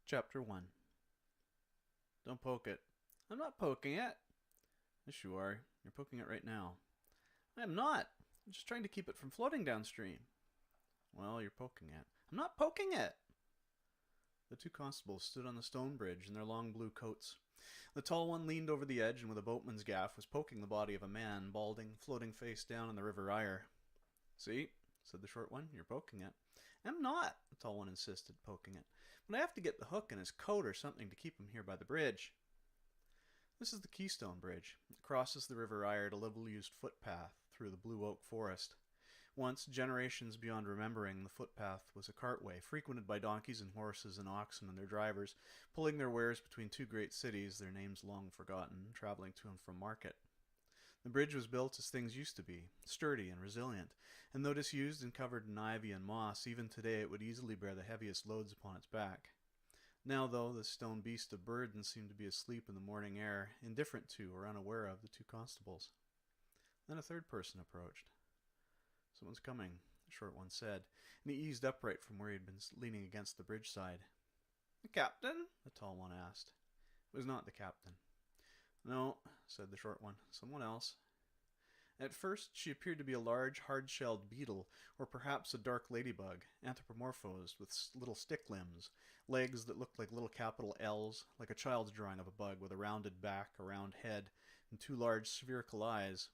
Chapter 1. Don't poke it. I'm not poking it. Yes, you are. You're poking it right now. I am not. I'm just trying to keep it from floating downstream. Well, you're poking it. I'm not poking it. The two constables stood on the stone bridge in their long blue coats. The tall one leaned over the edge and with a boatman's gaff was poking the body of a man, balding, floating face down in the River Ire. See, said the short one, you're poking it. I'm not, the tall one insisted, poking it. But I have to get the hook in his coat or something to keep him here by the bridge. This is the Keystone Bridge. It crosses the River Ire at a little-used footpath through the blue oak forest. Once, generations beyond remembering, the footpath was a cartway frequented by donkeys and horses and oxen and their drivers, pulling their wares between two great cities, their names long forgotten, traveling to and from market. The bridge was built as things used to be, sturdy and resilient, and though disused and covered in ivy and moss, even today it would easily bear the heaviest loads upon its back. Now, though, this stone beast of burden seemed to be asleep in the morning air, indifferent to or unaware of the two constables. Then a third person approached. Someone's coming, the short one said, and he eased upright from where he had been leaning against the bridge side. The captain? The tall one asked. It was not the captain. No, said the short one, someone else. At first, she appeared to be a large, hard-shelled beetle, or perhaps a dark ladybug, anthropomorphosed with little stick limbs, legs that looked like little capital L's, like a child's drawing of a bug with a rounded back, a round head, and two large spherical eyes.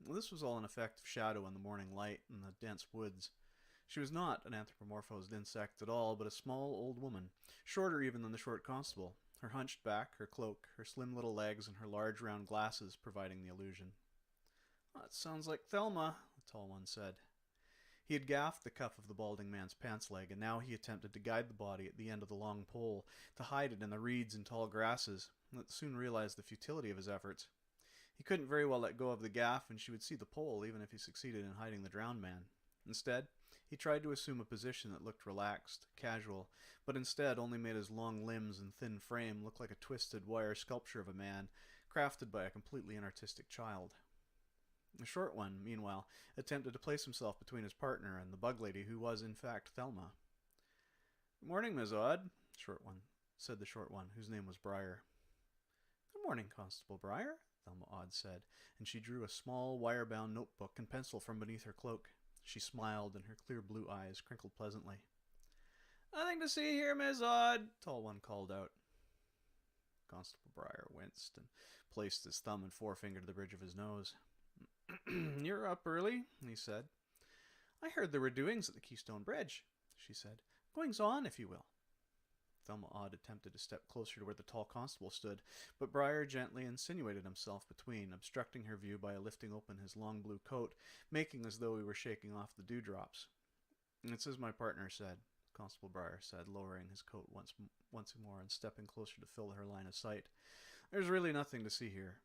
This was all an effect of shadow in the morning light and the dense woods. She was not an anthropomorphosed insect at all, but a small old woman, shorter even than the short constable, her hunched back, her cloak, her slim little legs, and her large round glasses providing the illusion. That sounds like Thelma, the tall one said. He had gaffed the cuff of the balding man's pants leg, and now he attempted to guide the body at the end of the long pole, to hide it in the reeds and tall grasses, but soon realized the futility of his efforts. He couldn't very well let go of the gaff, and she would see the pole even if he succeeded in hiding the drowned man. Instead, he tried to assume a position that looked relaxed, casual, but instead only made his long limbs and thin frame look like a twisted wire sculpture of a man, crafted by a completely inartistic child. The short one, meanwhile, attempted to place himself between his partner and the bug lady who was, in fact, Thelma. Good morning, Miss Odd, said the short one, whose name was Briar. Good morning, Constable Briar, Thelma Odd said, and she drew a small, wire-bound notebook and pencil from beneath her cloak. She smiled, and her clear blue eyes crinkled pleasantly. Nothing to see here, Miss Odd, tall one called out. Constable Briar winced and placed his thumb and forefinger to the bridge of his nose. You're up early, he said. I heard there were doings at the Keystone Bridge, she said. Goings on, if you will. Thelma Odd attempted to step closer to where the tall constable stood, but Briar gently insinuated himself between, obstructing her view by lifting open his long blue coat, making as though he were shaking off the dewdrops. It's as my partner said, Constable Briar said, lowering his coat once more and stepping closer to fill her line of sight. There's really nothing to see here.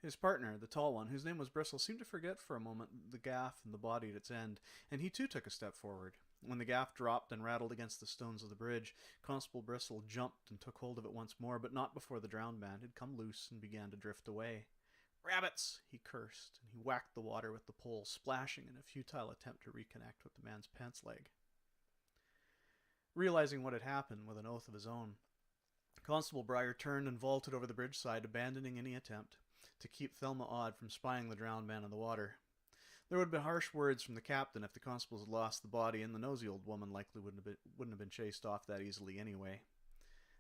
His partner, the tall one, whose name was Bristle, seemed to forget for a moment the gaff and the body at its end, and he too took a step forward. When the gaff dropped and rattled against the stones of the bridge, Constable Bristle jumped and took hold of it once more, but not before the drowned man had come loose and began to drift away. Rabbits! He cursed, and he whacked the water with the pole, splashing in a futile attempt to reconnect with the man's pants leg. Realizing what had happened with an oath of his own, Constable Briar turned and vaulted over the bridge side, abandoning any attempt to keep Thelma Odd from spying the drowned man in the water. There would have been harsh words from the captain if the constables had lost the body, and the nosy old woman likely wouldn't have been chased off that easily anyway.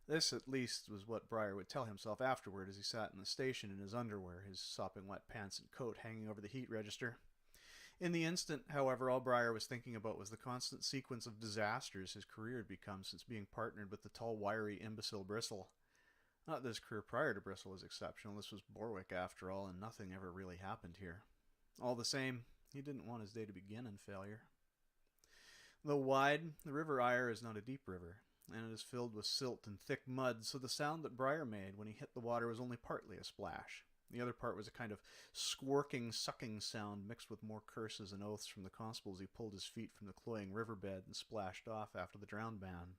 This, at least, was what Briar would tell himself afterward as he sat in the station in his underwear, his sopping wet pants and coat hanging over the heat register. In the instant, however, all Briar was thinking about was the constant sequence of disasters his career had become since being partnered with the tall, wiry, imbecile Bristle. Not that his career prior to Bristle was exceptional. This was Borwick, after all, and nothing ever really happened here. All the same, he didn't want his day to begin in failure. Though wide, the River Ire is not a deep river, and it is filled with silt and thick mud, so the sound that Briar made when he hit the water was only partly a splash. The other part was a kind of squirking, sucking sound mixed with more curses and oaths from the constable as he pulled his feet from the cloying riverbed and splashed off after the drowned man.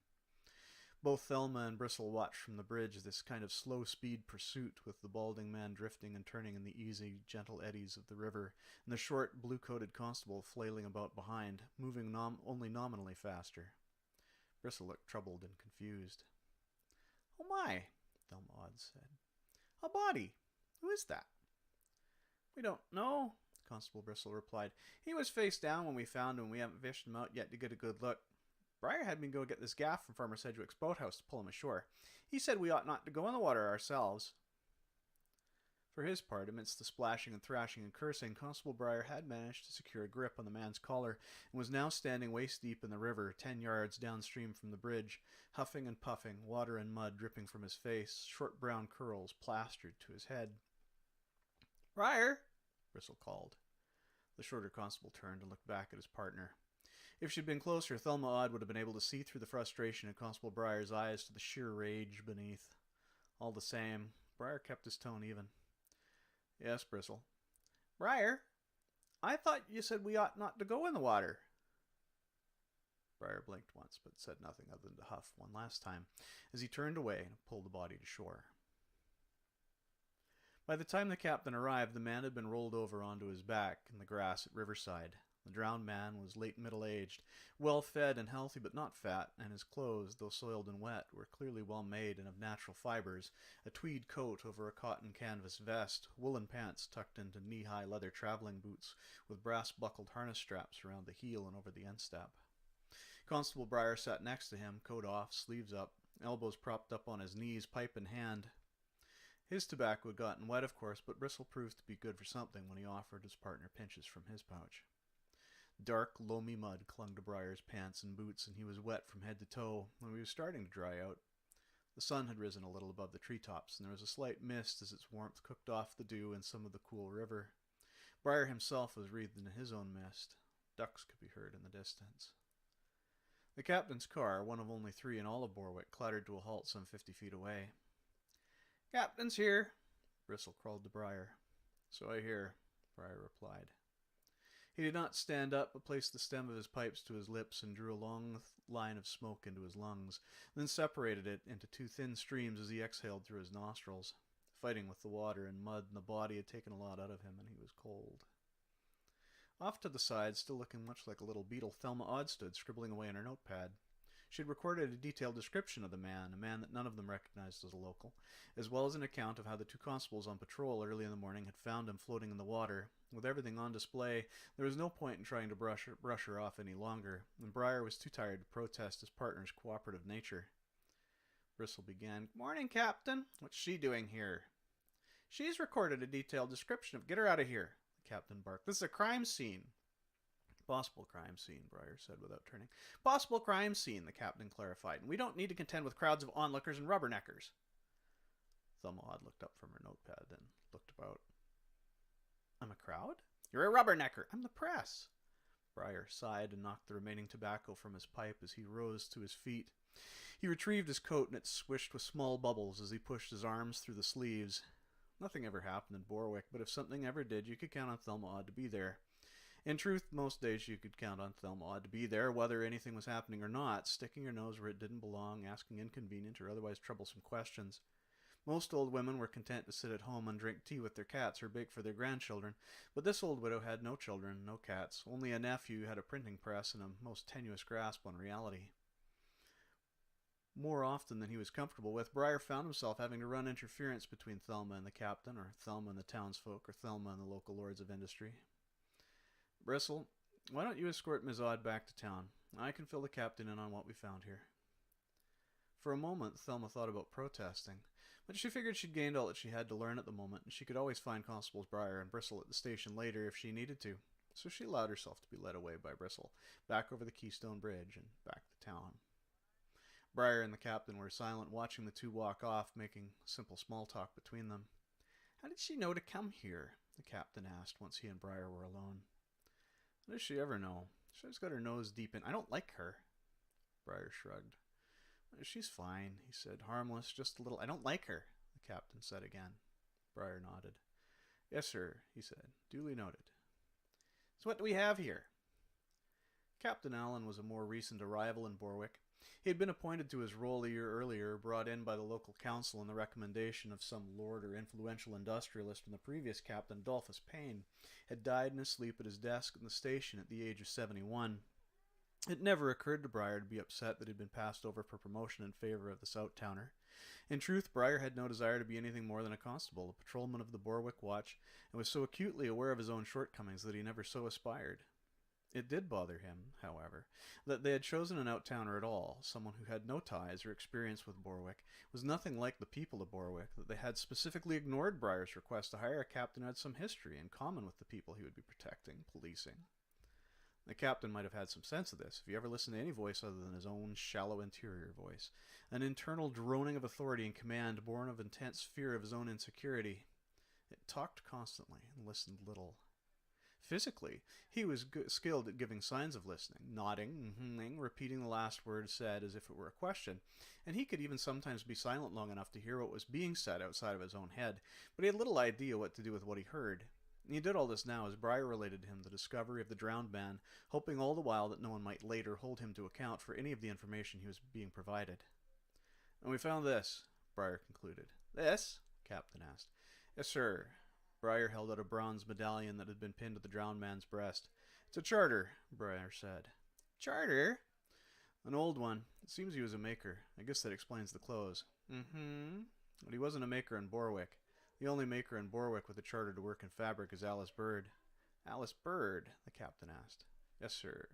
Both Thelma and Bristle watched from the bridge this kind of slow-speed pursuit, with the balding man drifting and turning in the easy, gentle eddies of the river, and the short, blue-coated constable flailing about behind, moving only nominally faster. Bristle looked troubled and confused. Oh my, Thelma Odd said. A body. Who is that? We don't know, Constable Bristle replied. He was face down when we found him. We haven't fished him out yet to get a good look. Briar had me go get this gaff from Farmer Sedgwick's boathouse to pull him ashore. He said we ought not to go in the water ourselves. For his part, amidst the splashing and thrashing and cursing, Constable Briar had managed to secure a grip on the man's collar and was now standing waist deep in the river, 10 yards downstream from the bridge, huffing and puffing, water and mud dripping from his face, short brown curls plastered to his head. Briar, Bristle called. The shorter constable turned and looked back at his partner. If she'd been closer, Thelma Odd would have been able to see through the frustration in Constable Briar's eyes to the sheer rage beneath. All the same, Briar kept his tone even. Yes, Bristle. Briar, I thought you said we ought not to go in the water. Briar blinked once, but said nothing other than to huff one last time, as he turned away and pulled the body to shore. By the time the captain arrived, the man had been rolled over onto his back in the grass at Riverside. The drowned man was late middle-aged, well-fed and healthy but not fat, and his clothes, though soiled and wet, were clearly well-made and of natural fibers, a tweed coat over a cotton canvas vest, woolen pants tucked into knee-high leather traveling boots with brass-buckled harness straps around the heel and over the instep. Constable Briar sat next to him, coat off, sleeves up, elbows propped up on his knees, pipe in hand. His tobacco had gotten wet, of course, but Bristle proved to be good for something when he offered his partner pinches from his pouch. Dark, loamy mud clung to Briar's pants and boots, and he was wet from head to toe when he was starting to dry out. The sun had risen a little above the treetops, and there was a slight mist as its warmth cooked off the dew and some of the cool river. Briar himself was wreathed in his own mist. Ducks could be heard in the distance. The captain's car, one of only 3 in all of Borwick, clattered to a halt some 50 feet away. Captain's here, Bristle crawled to Briar. So I hear, Briar replied. He did not stand up, but placed the stem of his pipes to his lips and drew a long line of smoke into his lungs, then separated it into 2 thin streams as he exhaled through his nostrils. Fighting with the water and mud in the body had taken a lot out of him, and he was cold. Off to the side, still looking much like a little beetle, Thelma Odd stood, scribbling away in her notepad. She had recorded a detailed description of the man, a man that none of them recognized as a local, as well as an account of how the 2 constables on patrol early in the morning had found him floating in the water. With everything on display, there was no point in trying to brush her off any longer, and Briar was too tired to protest his partner's cooperative nature. Bristle began, Morning, Captain. What's she doing here? She's recorded a detailed description of... Get her out of here, the captain barked. This is a crime scene. Possible crime scene, Briar said without turning. Possible crime scene, the captain clarified, and we don't need to contend with crowds of onlookers and rubberneckers. Thelma Odd looked up from her notepad, then looked about. I'm a crowd? You're a rubbernecker. I'm the press. Briar sighed and knocked the remaining tobacco from his pipe as he rose to his feet. He retrieved his coat, and it swished with small bubbles as he pushed his arms through the sleeves. Nothing ever happened in Borwick, but if something ever did, you could count on Thelma Odd to be there. In truth, most days you could count on Thelma Odd to be there, whether anything was happening or not, sticking your nose where it didn't belong, asking inconvenient or otherwise troublesome questions. Most old women were content to sit at home and drink tea with their cats or bake for their grandchildren, but this old widow had no children, no cats, only a nephew who had a printing press and a most tenuous grasp on reality. More often than he was comfortable with, Briar found himself having to run interference between Thelma and the captain, or Thelma and the townsfolk, or Thelma and the local lords of industry. Bristle, why don't you escort Miss Odd back to town? I can fill the captain in on what we found here. For a moment, Thelma thought about protesting, but she figured she'd gained all that she had to learn at the moment, and she could always find Constables Briar and Bristle at the station later if she needed to. So she allowed herself to be led away by Bristle, back over the Keystone Bridge and back to town. Briar and the captain were silent, watching the 2 walk off, making simple small talk between them. How did she know to come here? The captain asked once he and Briar were alone. How does she ever know? She's got her nose deep in... I don't like her. Briar shrugged. She's fine, he said. Harmless, just a little... I don't like her, the captain said again. Briar nodded. Yes, sir, he said. Duly noted. So what do we have here? Captain Allen was a more recent arrival in Borwick. He had been appointed to his role a year earlier, brought in by the local council on the recommendation of some lord or influential industrialist when the previous captain, Adolphus Payne, had died in his sleep at his desk in the station at the age of 71. It never occurred to Briar to be upset that he'd been passed over for promotion in favor of the Southtowner. In truth, Briar had no desire to be anything more than a constable, a patrolman of the Borwick Watch, and was so acutely aware of his own shortcomings that he never so aspired. It did bother him, however, that they had chosen an outtowner at all, someone who had no ties or experience with Borwick, was nothing like the people of Borwick, that they had specifically ignored Briar's request to hire a captain who had some history in common with the people he would be protecting, policing. The captain might have had some sense of this if he ever listened to any voice other than his own shallow interior voice, an internal droning of authority and command born of intense fear of his own insecurity. It talked constantly and listened little. Physically, he was skilled at giving signs of listening, nodding, repeating the last word said as if it were a question, and he could even sometimes be silent long enough to hear what was being said outside of his own head, but he had little idea what to do with what he heard. He did all this now as Briar related to him the discovery of the drowned man, hoping all the while that no one might later hold him to account for any of the information he was being provided. "And we found this," Briar concluded. "This?" Captain asked. "Yes, sir." Briar held out a bronze medallion that had been pinned to the drowned man's breast. "It's a charter," Briar said. "Charter?" "An old one. It seems he was a maker. I guess that explains the clothes." "But he wasn't a maker in Borwick. The only maker in Borwick with a charter to work in fabric is Alice Bird." "Alice Bird?" the captain asked. "Yes, sir."